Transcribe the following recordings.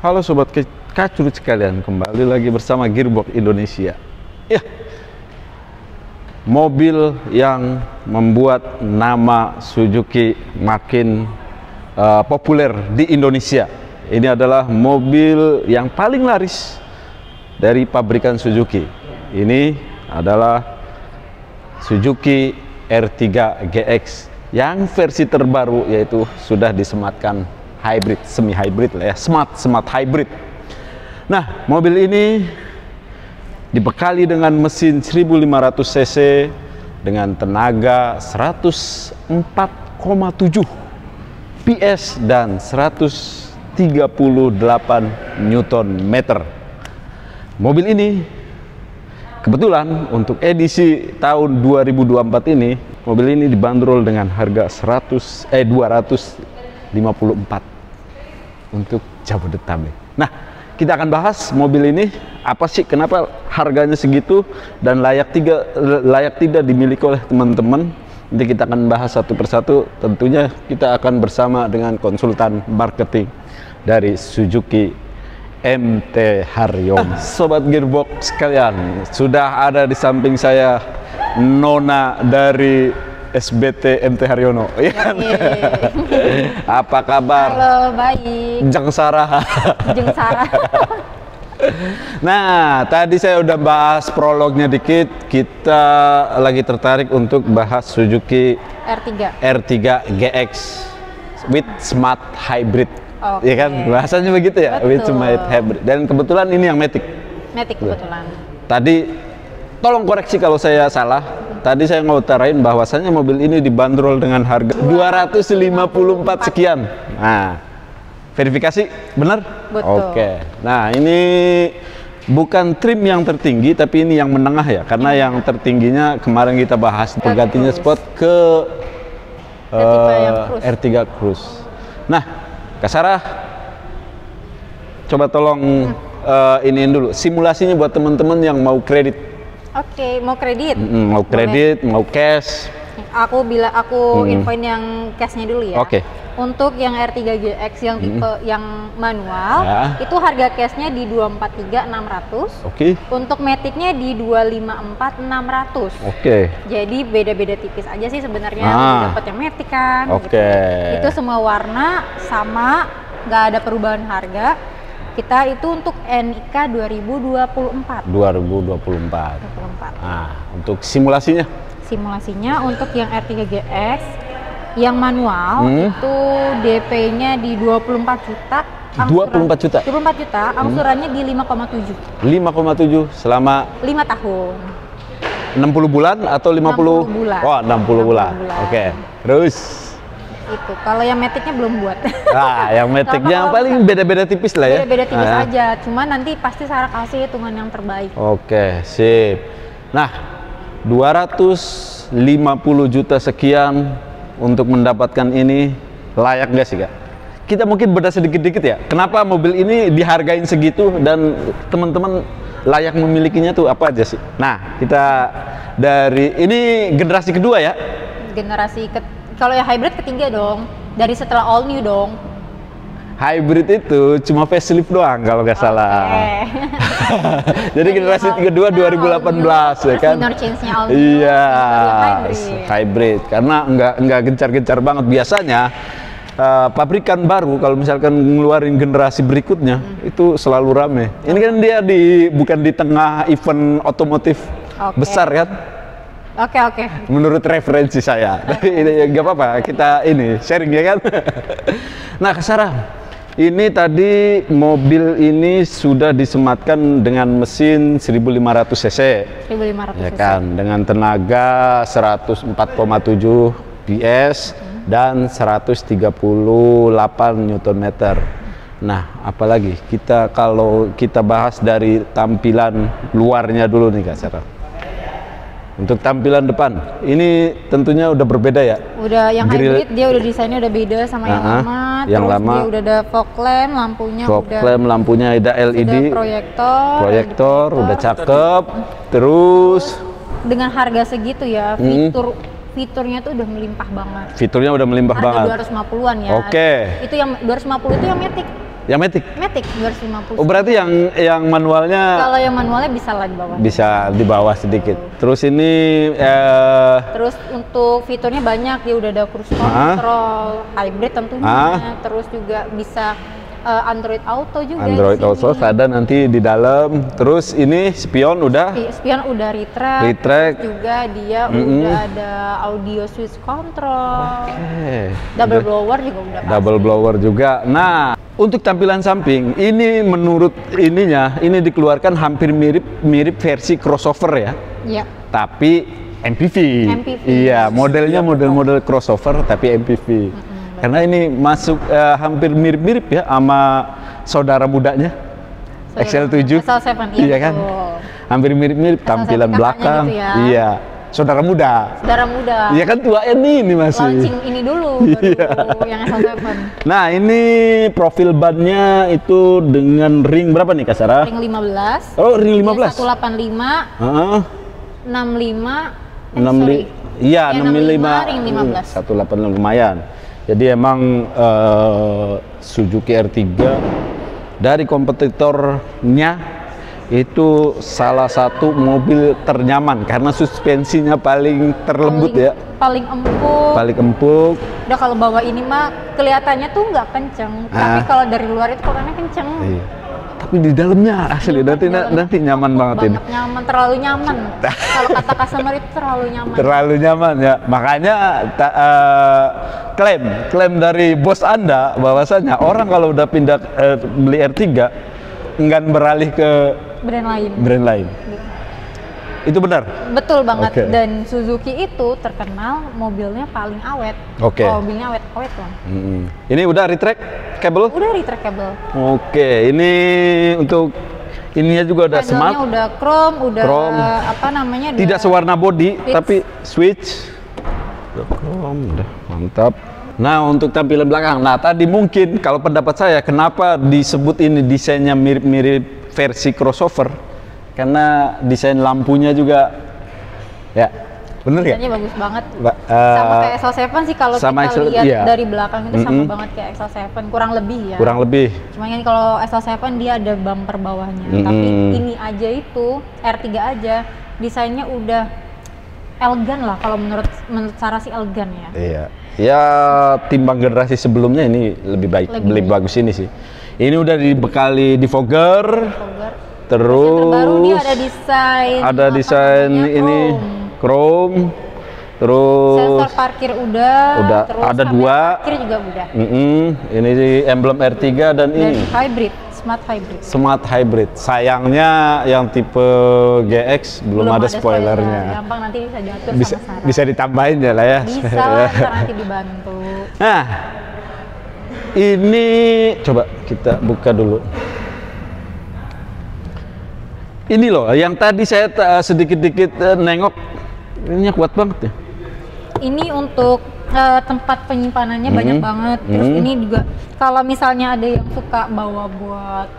Halo sobat kacurut sekalian, kembali lagi bersama Gearbox Indonesia. Ya, mobil yang membuat nama Suzuki makin populer di Indonesia. Ini adalah mobil yang paling laris dari pabrikan Suzuki. Ini adalah Suzuki R3 GX yang versi terbaru, yaitu sudah disematkan hybrid, semi hybrid lah ya, smart hybrid. Nah, mobil ini dibekali dengan mesin 1500 cc dengan tenaga 104,7 PS dan 138 Nm. Mobil ini kebetulan untuk edisi tahun 2024 ini, mobil ini dibanderol dengan harga 254 untuk Jabodetabek. Nah, kita akan bahas mobil ini, apa sih, kenapa harganya segitu, dan layak tidak dimiliki oleh teman-teman. Nanti kita akan bahas satu persatu. Tentunya kita akan bersama dengan konsultan marketing dari Suzuki, MT Haryono. Sobat Gearbox sekalian, sudah ada di samping saya Nona dari SBT MT Haryono. Ya. Apa kabar? Halo, baik. Jeng Sarah. Jeng Sarah. Nah, tadi saya udah bahas prolognya dikit. Kita lagi tertarik untuk bahas Suzuki R3 GX with smart hybrid. Okay. Ya kan, bahasanya begitu ya. Betul. With smart hybrid. Dan kebetulan ini yang Matic. Matic kebetulan. Tadi tolong koreksi kalau saya salah. Tadi saya ngutarain bahwasannya mobil ini dibanderol dengan harga 254 sekian. Nah, verifikasi benar? Betul. Oke. Nah, ini bukan trim yang tertinggi, tapi ini yang menengah ya. Karena yang tertingginya kemarin kita bahas penggantinya sport ke R3 Cruise. Nah, Kak Sarah, coba tolong iniin dulu simulasinya buat teman-teman yang mau kredit. Oke, mau kredit? Mau kredit, mau cash. Aku infoin yang cashnya dulu ya. Oke. Untuk yang R3 GX yang tipe yang manual, ya, itu harga cashnya di 243.600. Oke. Untuk Maticnya di 254.600. Oke. Jadi beda-beda tipis aja sih sebenarnya. Dapat yang Matic kan. Oke. Gitu. Itu semua warna sama, nggak ada perubahan harga. Kita itu untuk NIK 2024. 2024. Nah, untuk simulasinya? Simulasinya untuk yang R3 GX yang manual itu DP-nya di 24 juta. 24 juta? 24 juta, angsurannya di 5,7. 5,7 selama 5 tahun. 60 bulan atau 50? 60 bulan. Oh, 60 bulan. Oke. Terus? Itu kalau yang Maticnya belum buat. Nah, yang Maticnya paling beda-beda tipis lah ya. Beda-beda tipis aja, cuman nanti pasti Sarah kasih hitungan yang terbaik. Oke, sip. Nah, 250 juta sekian untuk mendapatkan ini layak gak sih, Kak? Kita mungkin beda sedikit-dikit ya. Kenapa mobil ini dihargain segitu dan teman-teman layak memilikinya tuh apa aja sih? Nah, kita dari ini generasi kedua ya? Kalau ya hybrid ketiga dong, dari setelah all new dong. Hybrid itu cuma facelift doang kalau nggak salah. Jadi generasi kedua 2018 ya kan? Minor change-nya all new. Iya, hybrid. Karena nggak gencar-gencar banget. Biasanya pabrikan baru kalau misalkan ngeluarin generasi berikutnya itu selalu rame. Ini kan dia bukan di tengah event otomotif besar kan? Oke. Menurut referensi saya. Tapi nggak apa-apa, kita ini sharing ya kan. Nah, Kak Sarah, ini tadi mobil ini sudah disematkan dengan mesin 1500 cc. 1500 ya kan, dengan tenaga 104,7 PS dan 138 Nm. Nah, apalagi kalau kita bahas dari tampilan luarnya dulu nih Kak Sarah. Untuk tampilan depan, ini tentunya udah berbeda ya. Udah yang hybrid, dia udah desainnya udah beda sama yang lama. Yang lama dia udah ada fog lamp, lampunya ada LED, proyektor, udah cakep. Terus dengan harga segitu ya, fiturnya tuh udah melimpah banget. Fiturnya udah melimpah banget. Harga 250-an ya. Oke. Itu yang 250 itu yang Matic. Yang Matic. Matic 250. Oh, berarti yang manualnya Kalau yang manualnya bisa lah di bawah. bisa di bawah sedikit. Terus ini terus untuk fiturnya banyak, dia udah ada cruise control, hybrid tentunya. Terus juga bisa Android Auto juga. Android Auto ada nanti di dalam. Terus ini spion udah. Spion udah retract. Terus juga dia udah ada audio switch control. Double blower juga udah. Double blower juga. Nah, untuk tampilan samping ini menurut ini dikeluarkan hampir mirip versi crossover ya. Iya. Tapi MPV. Iya, modelnya model crossover tapi MPV. Karena ini masuk hampir mirip-mirip ya sama saudara mudanya XL7. XL7 iya kan? Hampir mirip-mirip tampilan belakang. Gitu ya. Iya. Saudara muda. Iya kan tuanya ini masih. Launching ini dulu baru yang XL7. Nah, ini profil bannya itu dengan ring berapa nih Kak Sarah? Ring 15. Oh, ring 15. 185. 65. 65. Iya, 65. Ring 15. 185 lumayan. Jadi emang Suzuki R3 dari kompetitornya itu salah satu mobil ternyaman karena suspensinya paling terlembut ya. Paling empuk. Paling empuk. Udah kalau bawa ini mah kelihatannya tuh nggak kenceng, tapi kalau dari luar itu kelihatannya kenceng. Iya. Tapi di dalamnya asli nanti nyaman banget ini. Nyaman, terlalu nyaman. Kalau kata customer itu terlalu nyaman. Terlalu nyaman ya. Makanya klaim dari bos Anda bahwasanya orang kalau udah pindah beli R3 enggan beralih ke brand lain. Itu benar? Betul banget. Dan Suzuki itu terkenal mobilnya paling awet. Mobilnya awet lah. Ini udah retractable? Udah retractable. Ini untuk ininya juga udah smart. Udah chrome, apa namanya? Tidak sewarna body, tapi switch. Udah chrome, udah mantap. Nah, untuk tampilan belakang. Nah, tadi mungkin kalau pendapat saya kenapa disebut ini desainnya mirip-mirip versi crossover? Karena desain lampunya juga ya bener ya? Desainnya bagus banget. Sama kayak XL7 sih kalau kita lihat dari belakang itu sama banget kayak XL7, kurang lebih ya. Kurang lebih. Cuma kan kalau XL7 dia ada bumper bawahnya. Tapi ini aja itu R3 aja desainnya udah elegan lah kalau menurut Sarah sih elegan ya. Iya. Ya timbang generasi sebelumnya ini lebih bagus ini sih. Ini udah dibekali defogger. Terus terbaru dia ada desain ini chrome. Terus sensor parkir udah terus ada 2 parkir juga udah. Ini emblem R3 dan ini smart hybrid. Sayangnya yang tipe GX belum ada spoilernya. Gampang nanti bisa diatur sama Sarah. Bisa ditambahin ya lah ya. Bisa nanti dibantu. Nah, ini coba kita buka dulu. Ini loh, yang tadi saya sedikit-dikit nengok, ini kuat banget ya. Ini untuk tempat penyimpanannya banyak banget. Terus ini juga kalau misalnya ada yang suka bawa buat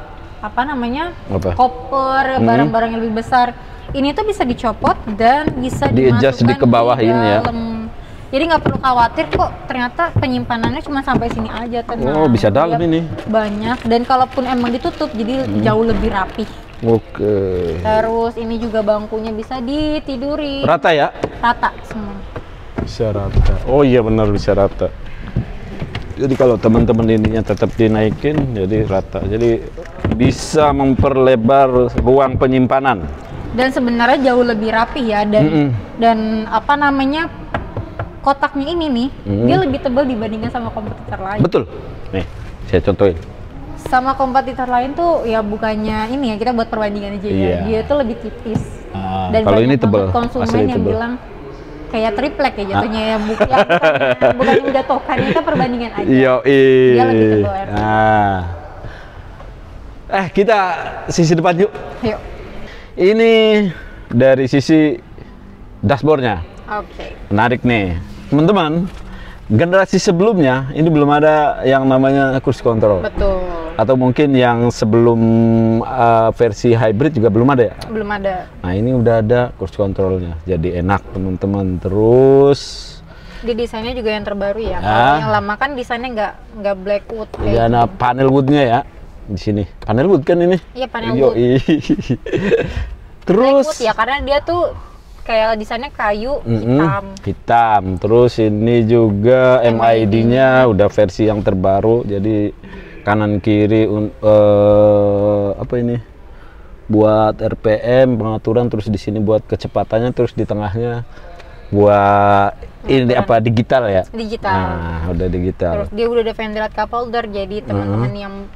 koper, barang-barang yang lebih besar, ini tuh bisa dicopot dan bisa di-adjust di ke bawah ini ya. Jadi nggak perlu khawatir kok, ternyata penyimpanannya cuma sampai sini aja. Oh, bisa dalam ini. Banyak, dan kalaupun emang ditutup jadi jauh lebih rapi. Terus ini juga bangkunya bisa ditiduri. Rata ya? Rata semua. Bisa rata. Oh iya benar bisa rata. Jadi kalau teman-teman ininya tetap dinaikin jadi rata. Jadi bisa memperlebar ruang penyimpanan. Dan sebenarnya jauh lebih rapi ya dan apa namanya? Kotaknya ini nih, dia lebih tebal dibandingkan sama kompetitor lain. Betul. Nih, saya contohin. Sama kompetitor lain tuh ya bukannya ini ya, kita buat perbandingan aja ya. Dia tuh lebih tipis. Dan kalau ini tebal, konsumen yang bilang kayak triplek ya jatuhnya ya, bukan yang udah tokan, ini kan perbandingan aja. Dia lebih tebal. Kita sisi depan yuk. Yuk. Ini dari sisi dashboardnya. Menarik nih. Teman-teman, generasi sebelumnya ini belum ada yang namanya cruise control. Betul. Atau mungkin yang sebelum versi hybrid juga belum ada ya? Belum ada. Nah, ini udah ada cruise controlnya. Jadi enak teman-teman. Terus di desainnya juga yang terbaru ya. Kalau yang lama kan desainnya nggak black wood. Iya, nah panel woodnya ya. di sini. Panel wood kan ini? Iya, panel wood. Terus wood ya, karena dia tuh kayak desainnya kayu hitam. Hitam. Terus ini juga MID-nya udah versi yang terbaru. Jadi kanan kiri apa ini? Buat RPM pengaturan, terus di sini buat kecepatannya, terus di tengahnya buat ini apa digital ya? Digital. Nah, udah digital. Terus dia udah ada ventilated cup holder, jadi teman-teman yang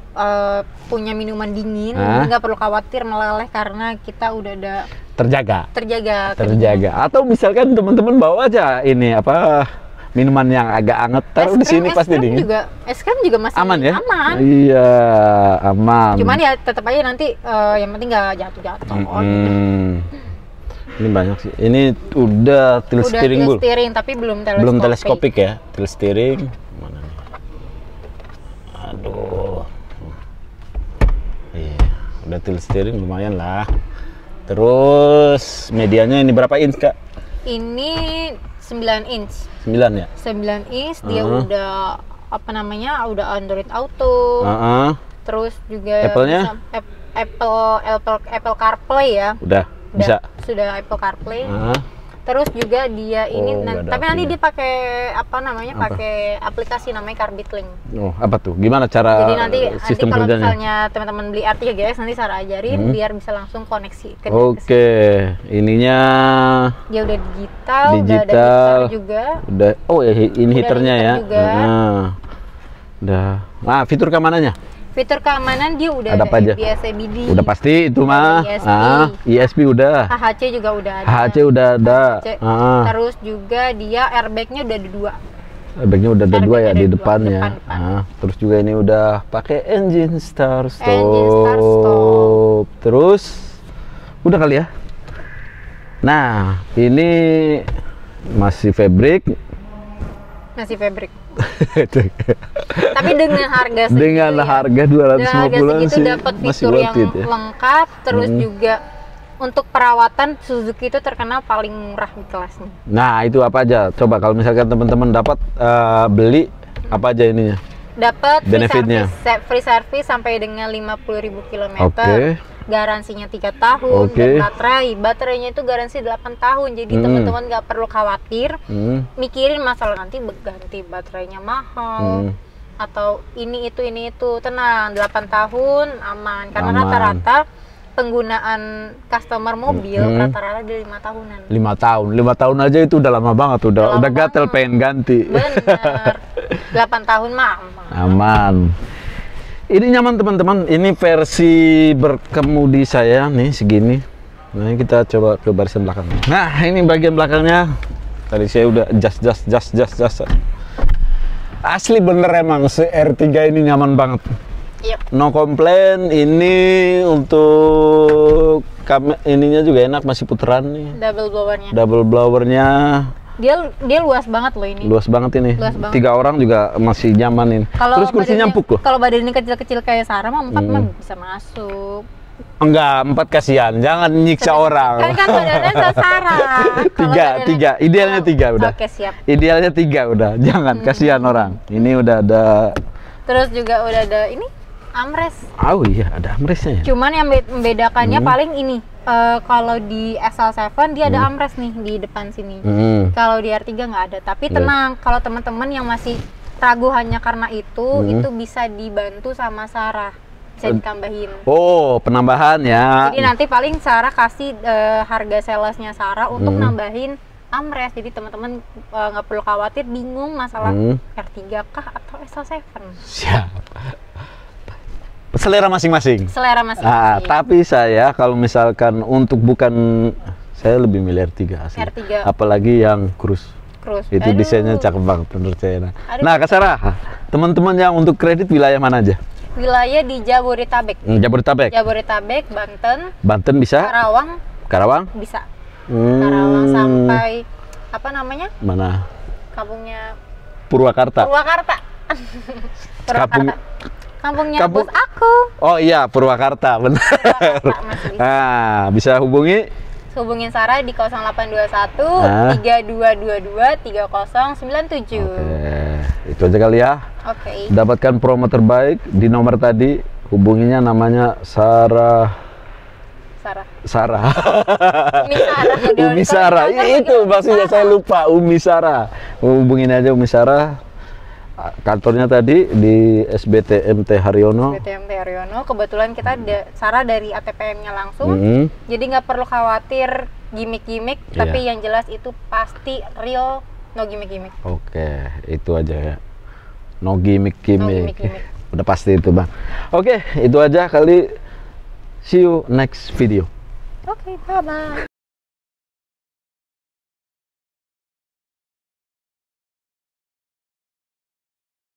punya minuman dingin nggak perlu khawatir meleleh karena kita udah ada terjaga. Atau misalkan teman-teman bawa aja ini apa minuman yang agak anget, taruh di sini pasti dingin. Es krim juga masih aman ya? Aman. Iya, aman. Cuman ya tetap aja nanti yang penting nggak jatuh-jatuh. Ini banyak sih. Ini udah tilt steering Udah steering tapi belum teleskopik. Belum teleskopik ya, tilt steering. Mana nih? Aduh. Iya, udah tilt steering lumayan lah. Terus medianya ini berapa inch, Kak? Ini 9 inch. 9 ya? 9 inch, dia udah apa namanya? Udah Android Auto. Terus juga Apple-nya? Apple CarPlay ya. Udah bisa. Sudah Apple CarPlay. Terus juga dia ini tapi nanti dia pakai apa namanya? Pakai aplikasi namanya CarbitLink. Oh, apa tuh? Gimana cara Jadi nanti sistem kalau kerjanya? misalnya teman-teman beli R3GS nanti Sarah ajarin biar bisa langsung koneksi ke Oke, ininya dia udah digital, udah ada heater juga. Udah, oh ya ini heaternya ya. Udah. Nah, fitur keamanannya? Fitur keamanan dia udah ada apa aja? ABS ABD. Udah pasti itu mah. ISP udah. HHC juga udah ada. HHC udah ada. Terus juga dia airbagnya udah ada 2. Airbagnya udah ada 2 ya di depannya. Terus juga ini udah pakai engine start stop. Terus udah kali ya. Nah, ini masih fabric. Tapi dengan harga segitu, dengan harga 250 sih dapat fitur yang lengkap, terus juga untuk perawatan Suzuki itu terkenal paling murah di kelasnya. Nah, itu apa aja? Coba kalau misalkan teman-teman dapat beli apa aja ininya? Dapat benefitnya. Free service sampai dengan 50.000 km. Garansinya 3 tahun. Dan baterainya itu garansi 8 tahun. Jadi teman-teman nggak perlu khawatir mikirin masalah nanti ganti baterainya mahal atau ini itu. Tenang, 8 tahun aman. Karena rata-rata penggunaan customer mobil rata-rata di 5 tahunan. 5 tahun aja itu udah lama banget, udah gatel pengen ganti. Bener. 8 tahun mah aman. Ini nyaman teman-teman. Ini versi berkemudi saya nih segini. Nah, ini kita coba ke barisan belakang. Nah, ini bagian belakangnya. Tadi saya udah jas. Asli bener emang si R3 ini nyaman banget. No komplain. Ini untuk ininya juga enak, masih puteran nih. Double blowernya. Dia luas banget loh ini. Luas banget ini. 3 orang juga masih nyaman ini. Terus kursinya empuk loh. Kalau badannya kecil-kecil kayak Sarah mah 4 mah bisa masuk. Enggak, 4 kasihan. Jangan nyiksa orang. Kan badannya Sarah. 3. Idealnya 3 udah. Oke, siap. Idealnya 3 udah. Jangan kasihan orang. Ini udah ada. Terus juga udah ada ini armrest. Oh iya, ada armrestnya ya. Cuman yang membedakannya paling ini. Kalau di SL7 dia ada armrest nih di depan sini. Kalau di R3 nggak ada. Tapi tenang, kalau teman-teman yang masih ragu hanya karena itu bisa dibantu sama Sarah. Bisa ditambahin. Oh, penambahan ya. Jadi nanti paling Sarah kasih harga salesnya Sarah untuk nambahin armrest. Jadi teman-teman nggak perlu khawatir bingung masalah R3 kah atau SL7. Siap. Selera masing-masing. Tapi saya kalau misalkan untuk saya lebih milih R3 asli. Apalagi yang cruise. Itu desainnya cakep banget menurut saya. Nah, Kak Sarah, teman-teman yang untuk kredit wilayah mana aja? Wilayah di Jabodetabek. Jabodetabek, Banten bisa? Karawang? Bisa. Karawang sampai apa namanya? Mana? Kampungnya Purwakarta. Kampungnya bos aku. Oh iya, Purwakarta, benar. Nah, bisa hubungin Sarah di 0821 3222 3097. Itu aja kali ya. Dapatkan promo terbaik di nomor tadi. hubunginya, namanya Sarah. Umi Sarah. Itu maksudnya, saya lupa. Umi Sarah. Hubungin aja Umi Sarah. Kantornya tadi di SBTMT Haryono. SBTMT Haryono. Kebetulan kita Sarah dari ATPM-nya langsung. Jadi nggak perlu khawatir gimmick-gimmick, tapi yang jelas itu pasti real, no gimmick-gimmick. Oke, itu aja ya. No gimmick-gimmick. Udah pasti itu, Bang. Oke, itu aja kali. See you next video. Okay, bye-bye.